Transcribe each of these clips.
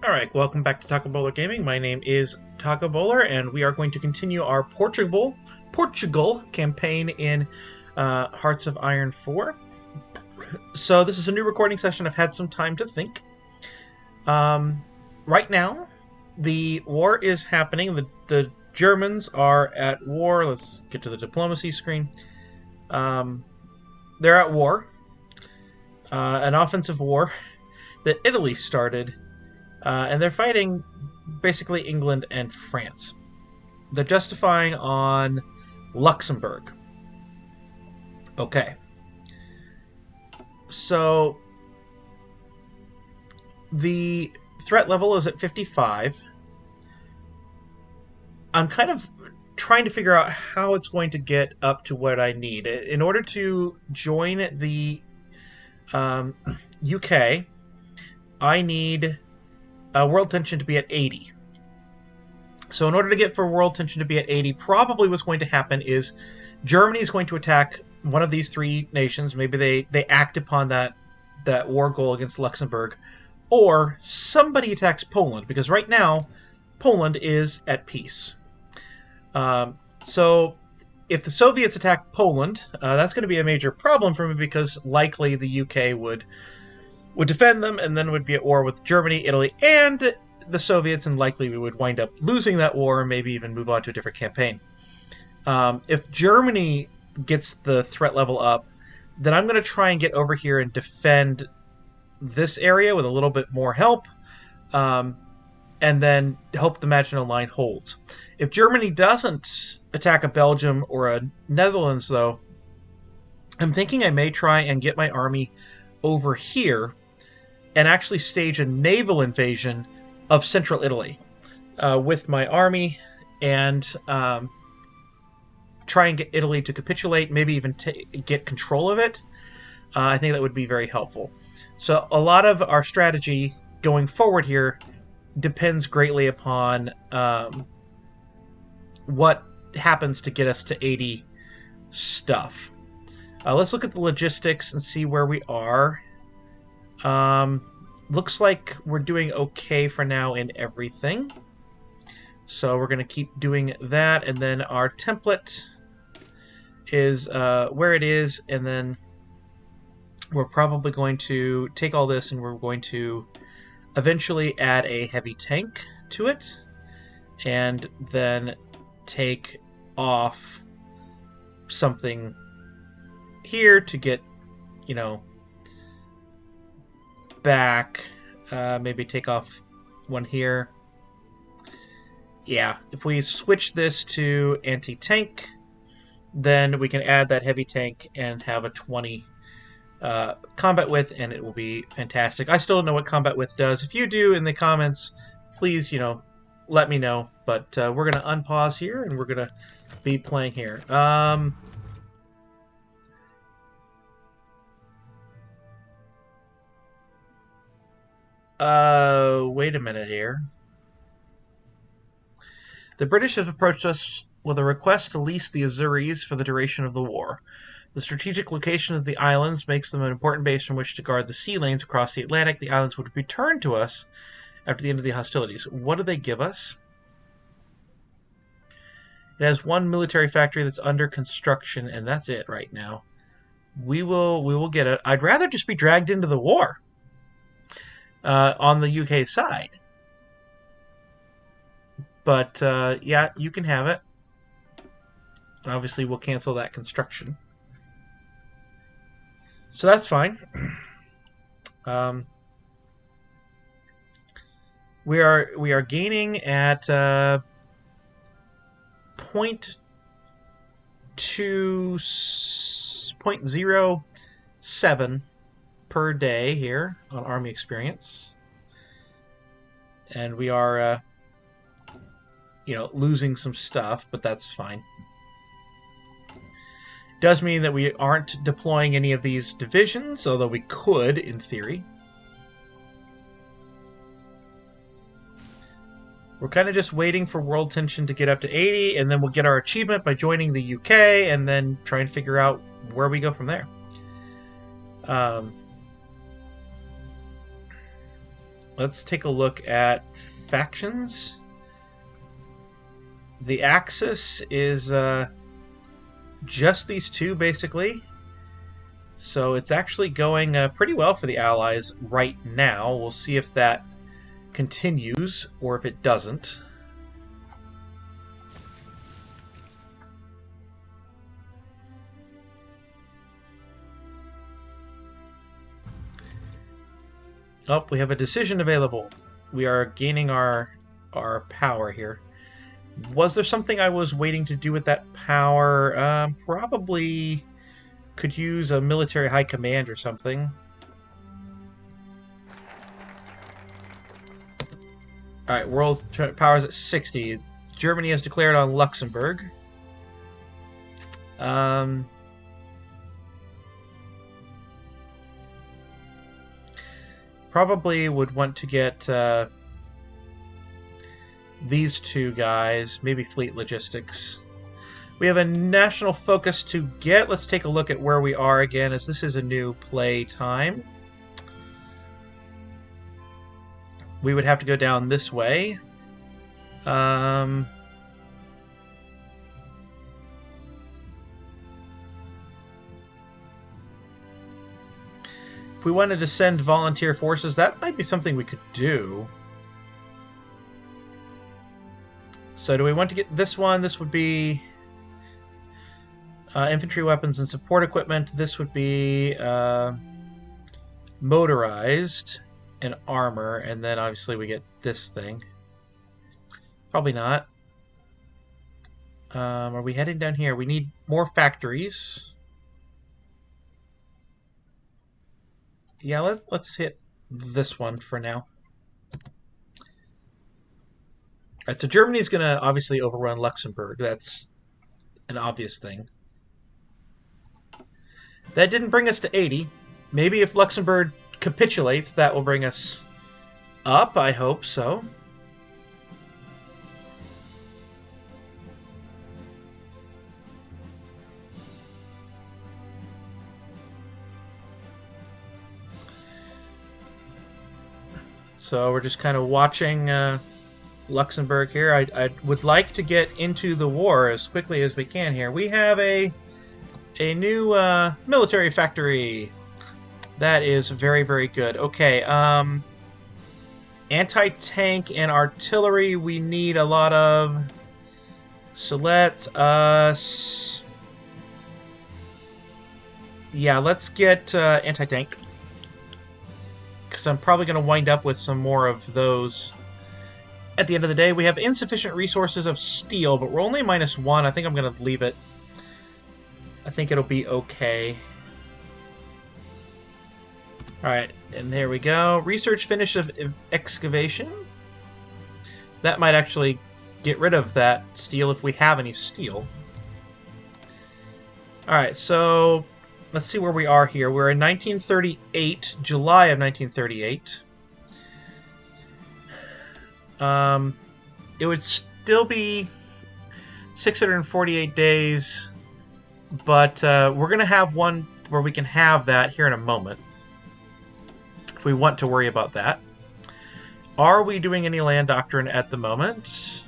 Alright, welcome back to Taco Bowler Gaming. My name is Taco Bowler, and we are going to continue our Portugal campaign in Hearts of Iron 4. So this is a new recording session. I've had some time to think. Right now, the war is happening. The Germans are at war. Let's get to the diplomacy screen. They're at war. An offensive war that Italy started. And they're fighting basically England and France. They're justifying on Luxembourg. Okay. So the threat level is at 55. I'm kind of trying to figure out how it's going to get up to what I need. In order to join the UK, I need world tension to be at 80. So in order to get for world tension to be at 80, probably what's going to happen is Germany is going to attack one of these three nations. Maybe they act upon that war goal against Luxembourg, or somebody attacks Poland, because right now Poland is at peace. So if the Soviets attack Poland, that's going to be a major problem for me, because likely the UK would defend them, and then would be at war with Germany, Italy, and the Soviets, and likely we would wind up losing that war, and maybe even move on to a different campaign. If Germany gets the threat level up, then I'm going to try and get over here and defend this area with a little bit more help, and then hope the Maginot Line holds. If Germany doesn't attack a Belgium or a Netherlands, though, I'm thinking I may try and get my army over here and actually stage a naval invasion of central Italy with my army, and try and get Italy to capitulate, maybe even get control of it. I think that would be very helpful. So a lot of our strategy going forward here depends greatly upon what happens to get us to 80 stuff. Let's look at the logistics and see where we are. Looks like we're doing okay for now in everything. So we're going to keep doing that, and then our template is where it is, and then we're probably going to take all this and we're going to eventually add a heavy tank to it, and then take off something here to get, back. Maybe take off one here. Yeah, if we switch this to anti-tank, then we can add that heavy tank and have a 20 combat width, and it will be fantastic. I still don't know what combat width does. If you do, in the comments, please, let me know. But we're going to unpause here, and we're going to be playing here. Wait a minute here. The British have approached us with a request to lease the Azores for the duration of the war. The strategic location of the islands makes them an important base from which to guard the sea lanes across the Atlantic. The islands would return to us after the end of the hostilities. What do they give us? It has one military factory that's under construction, and that's it right now. We will get it. I'd rather just be dragged into the war on the UK side. But, yeah, you can have it. Obviously, we'll cancel that construction. So that's fine. We are gaining at 0.07 per day here on Army Experience. And we are, losing some stuff, but that's fine. Does mean that we aren't deploying any of these divisions, although we could, in theory. We're kind of just waiting for world tension to get up to 80, and then we'll get our achievement by joining the UK, and then try and figure out where we go from there. let's take a look at factions. The Axis is just these two, basically. So it's actually going pretty well for the Allies right now. We'll see if that continues or if it doesn't. Oh, we have a decision available. We are gaining our power here. Was there something I was waiting to do with that power? Probably could use a military high command or something. Alright, world power is at 60. Germany has declared on Luxembourg. Probably would want to get these two guys, maybe fleet logistics. We have a national focus to get. Let's take a look at where we are again, as this is a new play time. We would have to go down this way. If we wanted to send volunteer forces, that might be something we could do. So do we want to get this one? This would be infantry weapons and support equipment. This would be motorized and armor, and then obviously we get this thing. Probably not. Are we heading down here? We need more factories. Yeah, let's hit this one for now. Alright, so Germany's going to obviously overrun Luxembourg. That's an obvious thing. That didn't bring us to 80. Maybe if Luxembourg capitulates, that will bring us up. I hope so. So we're just kind of watching Luxembourg here. I would like to get into the war as quickly as we can here. We have a new military factory. That is very, very good. Okay, anti-tank and artillery we need a lot of. So let us... Yeah, let's get anti-tank. Because I'm probably going to wind up with some more of those. At the end of the day, we have insufficient resources of steel, but we're only -1. I think I'm going to leave it. I think it'll be okay. Alright, and there we go. Research finish of excavation. That might actually get rid of that steel if we have any steel. Alright, so let's see where we are here. We're in 1938, July of 1938. It would still be 648 days, but we're going to have one where we can have that here in a moment, if we want to worry about that. Are we doing any land doctrine at the moment?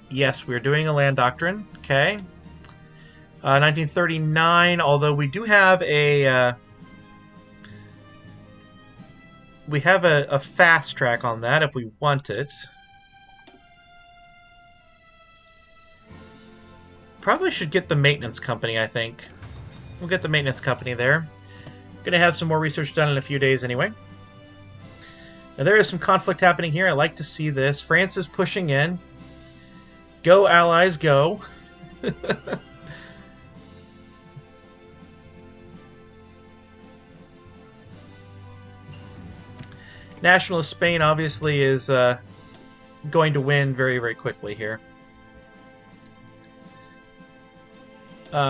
Yes, we're doing a land doctrine. Okay. 1939, although we do have a... we have a fast track on that if we want it. Probably should get the maintenance company, I think. We'll get the maintenance company there. Going to have some more research done in a few days anyway. Now there is some conflict happening here. I like to see this. France is pushing in. Go, Allies, go. Nationalist Spain obviously is going to win very, very quickly here.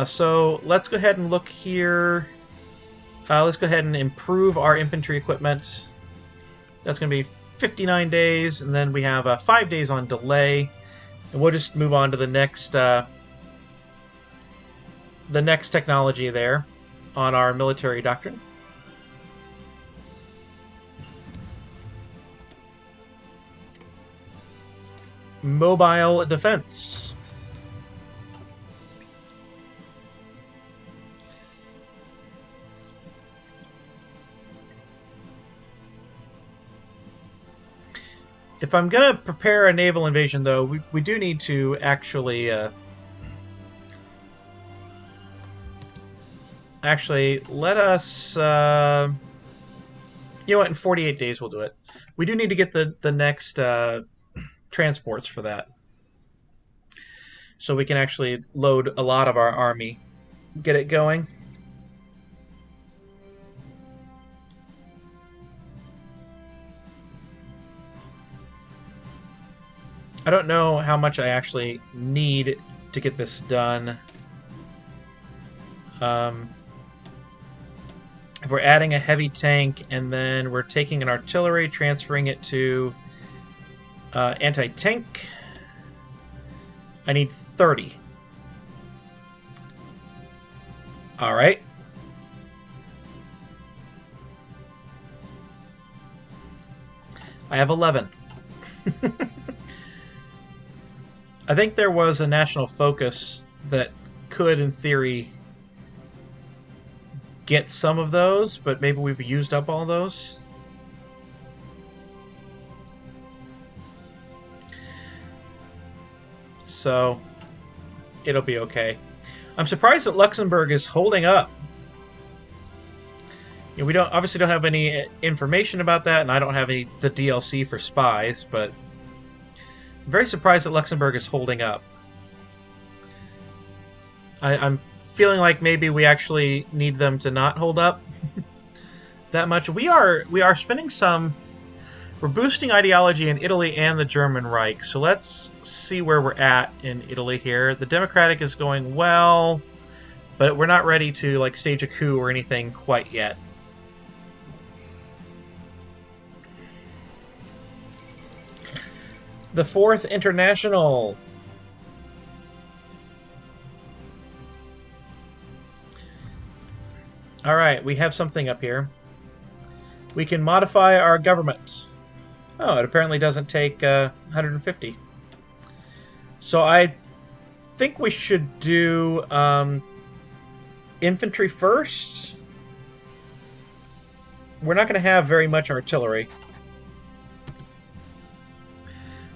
So let's go ahead and look here. Let's go ahead and improve our infantry equipment. That's going to be 59 days, and then we have 5 days on delay. And we'll just move on to the next technology there on our military doctrine. mobile defense. If I'm going to prepare a naval invasion, though, we do need to actually... actually, let us... you know what? In 48 days, we'll do it. We do need to get the next transports for that. So we can actually load a lot of our army. Get it going. I don't know how much I actually need to get this done. If we're adding a heavy tank and then we're taking an artillery, transferring it to anti-tank, I need 30. All right. I have 11. I think there was a national focus that could, in theory, get some of those, but maybe we've used up all those. So, it'll be okay. I'm surprised that Luxembourg is holding up. You know, we obviously don't have any information about that, and I don't have the DLC for spies, but I'm very surprised that Luxembourg is holding up. I'm feeling like maybe we actually need them to not hold up that much. We are spending some... We're boosting ideology in Italy and the German Reich, so let's see where we're at in Italy here. The Democratic is going well, but we're not ready to like stage a coup or anything quite yet. The Fourth International. Alright, we have something up here. We can modify our government. Oh, it apparently doesn't take 150. So I think we should do infantry first. We're not going to have very much artillery.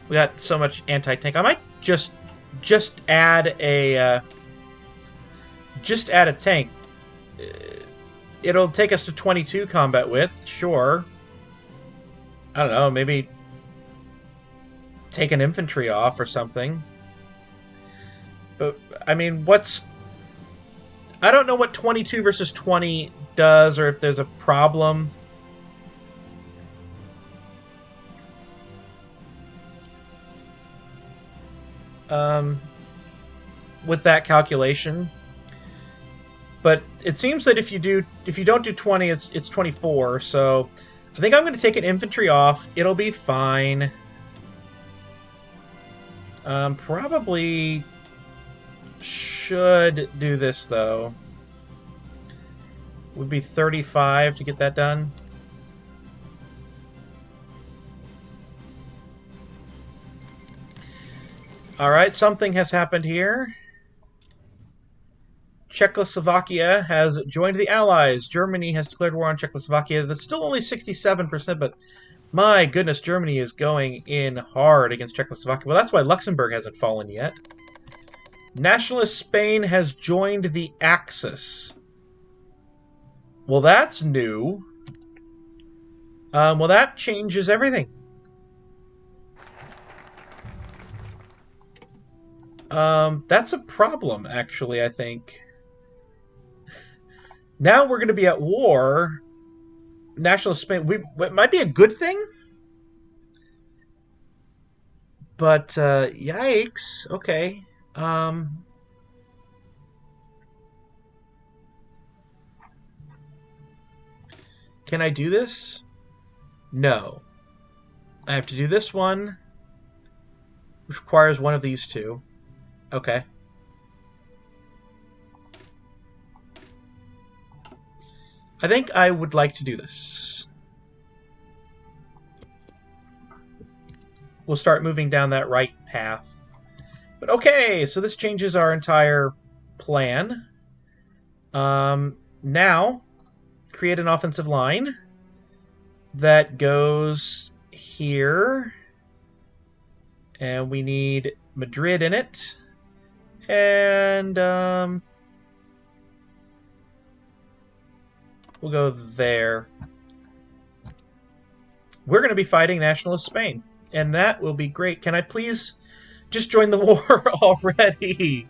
We got so much anti-tank. I might just add a tank. It'll take us to 22 combat width, sure. I don't know, maybe take an infantry off or something. But, I mean, I don't know what 22 versus 20 does, or if there's a problem. With that calculation. But it seems that if you don't do 20, it's 24. So I think I'm going to take an infantry off. It'll be fine. Probably should do this though. Would be 35 to get that done. All right, something has happened here. Czechoslovakia has joined the Allies. Germany has declared war on Czechoslovakia. That's still only 67%, but my goodness, Germany is going in hard against Czechoslovakia. Well, that's why Luxembourg hasn't fallen yet. Nationalist Spain has joined the Axis. Well, that's new. Well, that changes everything. That's a problem, actually, I think. Now we're going to be at war. National Spain. It might be a good thing. But, yikes. Okay. Can I do this? No. I have to do this one, which requires one of these two. Okay. I think I would like to do this. We'll start moving down that right path. But okay, so this changes our entire plan. Now, create an offensive line that goes here. And we need Madrid in it. And we'll go there. We're going to be fighting Nationalist Spain. And that will be great. Can I please just join the war already?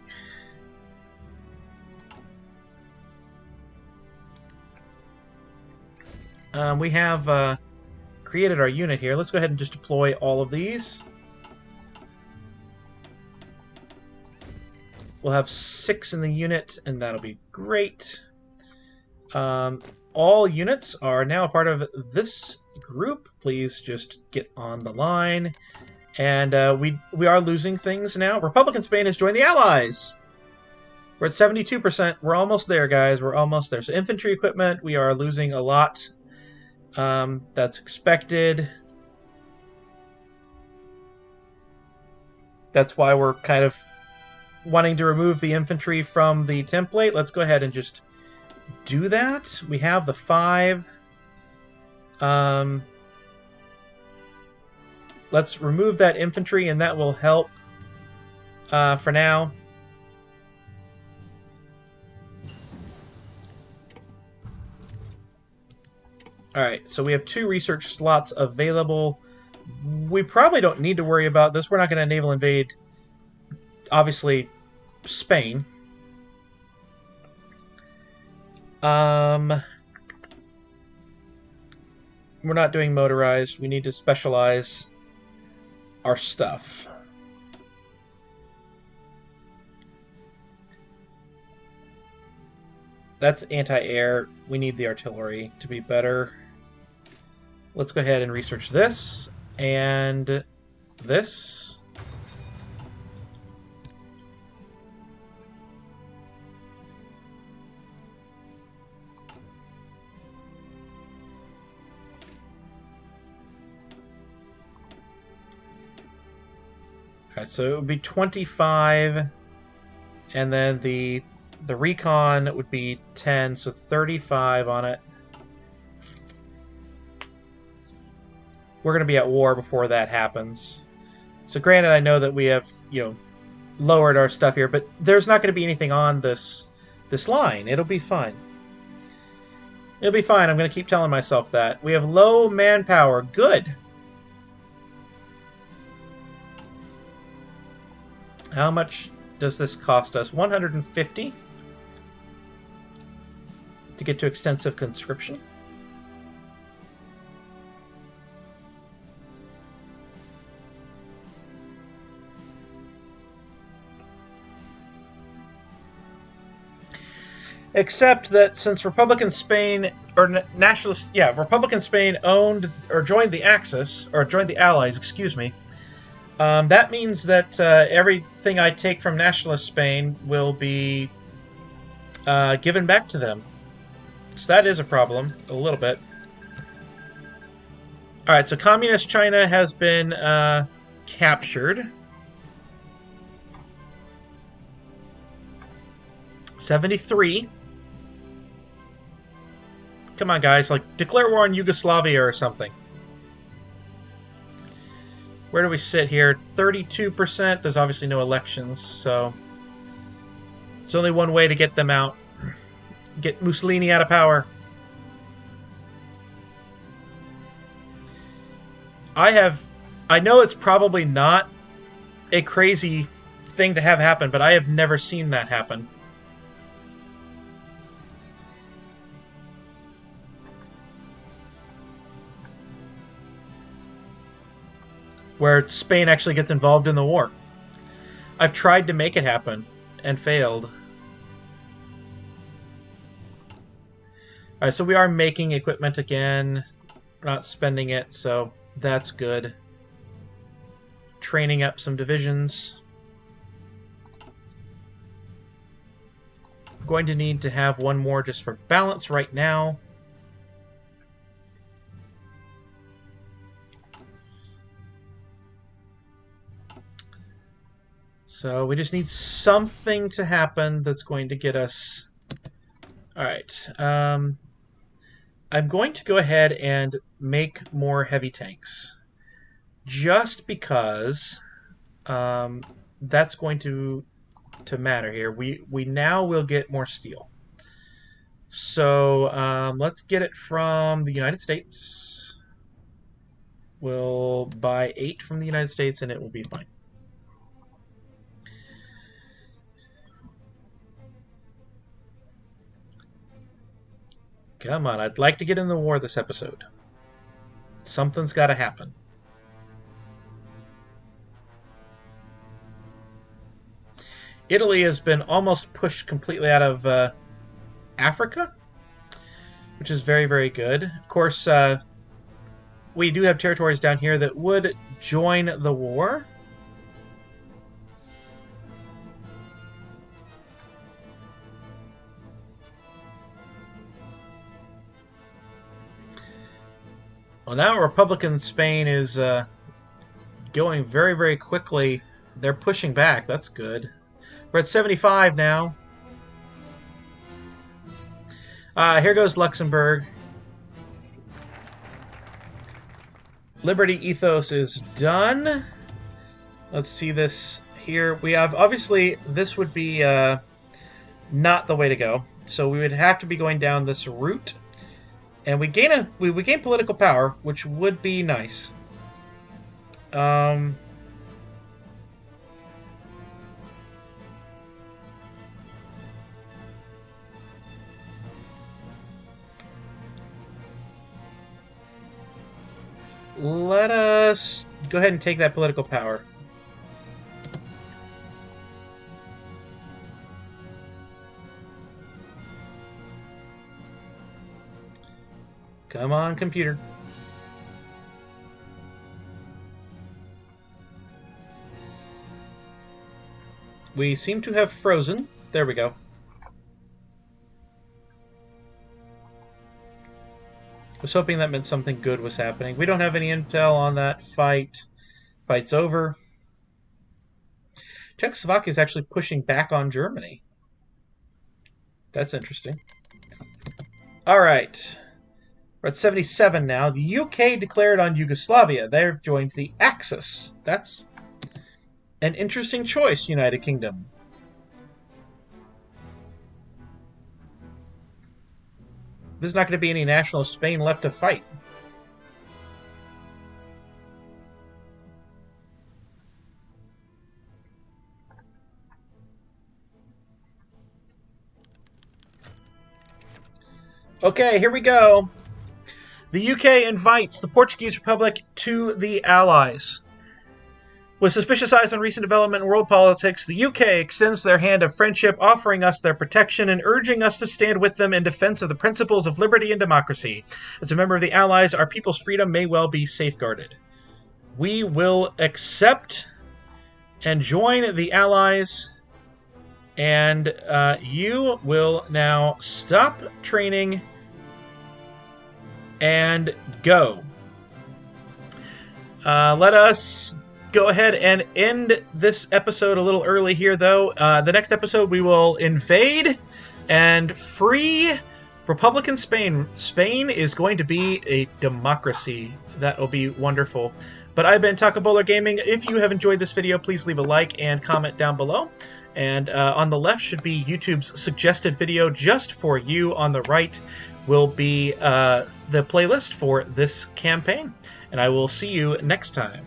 We have created our unit here. Let's go ahead and just deploy all of these. We'll have 6 in the unit, and that'll be great. All units are now a part of this group. Please just get on the line. And we are losing things now. Republican Spain has joined the Allies. We're at 72%. We're almost there, guys. We're almost there. So infantry equipment, we are losing a lot. That's expected. That's why we're kind of wanting to remove the infantry from the template. Let's go ahead and just do that. We have the 5. Let's remove that infantry, and that will help for now. Alright, so we have 2 research slots available. We probably don't need to worry about this. We're not going to naval invade, obviously, Spain. We're not doing motorized. We need to specialize our stuff. That's anti-air. We need the artillery to be better. Let's go ahead and research this and this. Okay, so it would be 25, and then the recon would be 10, so 35 on it. We're going to be at war before that happens. So granted, I know that we have, lowered our stuff here, but there's not going to be anything on this line. It'll be fine. It'll be fine. I'm going to keep telling myself that. We have low manpower. Good. How much does this cost us? 150 to get to extensive conscription. Except that since Republican Spain, or Nationalist, Republican Spain owned or joined the Axis, or joined the Allies, excuse me, that means that everything I take from Nationalist Spain will be given back to them. So that is a problem, a little bit. Alright, so Communist China has been captured. 73. Come on, guys, declare war on Yugoslavia or something. Where do we sit here? 32%. There's obviously no elections, so it's only one way to get them out. Get Mussolini out of power. I know it's probably not a crazy thing to have happen, but I have never seen that happen. Where Spain actually gets involved in the war. I've tried to make it happen and failed. Alright, so we are making equipment again. We're not spending it, so that's good. Training up some divisions. I'm going to need to have one more just for balance right now. So we just need something to happen that's going to get us... Alright. I'm going to go ahead and make more heavy tanks. Just because that's going to matter here. We now will get more steel. So let's get it from the United States. We'll buy 8 from the United States and it will be fine. Come on, I'd like to get in the war this episode. Something's got to happen. Italy has been almost pushed completely out of Africa, which is very, very good. Of course, we do have territories down here that would join the war. Well, now Republican Spain is going very, very quickly. They're pushing back. That's good. We're at 75 now. Here goes Luxembourg. Liberty Ethos is done. Let's see this here. We have, obviously, this would be not the way to go. So we would have to be going down this route. And we gain political power, which would be nice. Let us go ahead and take that political power. Come on, computer. We seem to have frozen. There we go. I was hoping that meant something good was happening. We don't have any intel on that fight. Fight's over. Czechoslovakia is actually pushing back on Germany. That's interesting. All right. We're at 77 now. The UK declared on Yugoslavia. They've joined the Axis. That's an interesting choice, United Kingdom. There's not going to be any national Spain left to fight. Okay, here we go. The UK invites the Portuguese Republic to the Allies. With suspicious eyes on recent development in world politics, the UK extends their hand of friendship, offering us their protection and urging us to stand with them in defense of the principles of liberty and democracy. As a member of the Allies, our people's freedom may well be safeguarded. We will accept and join the Allies, and you will now stop training and go. Let us go ahead and end this episode a little early here, though. The next episode we will invade and free Republican Spain. Spain is going to be a democracy. That will be wonderful. But I've been Takabola Gaming. If you have enjoyed this video, please leave a like and comment down below. And on the left should be YouTube's suggested video just for you. On the right will be the playlist for this campaign. And I will see you next time.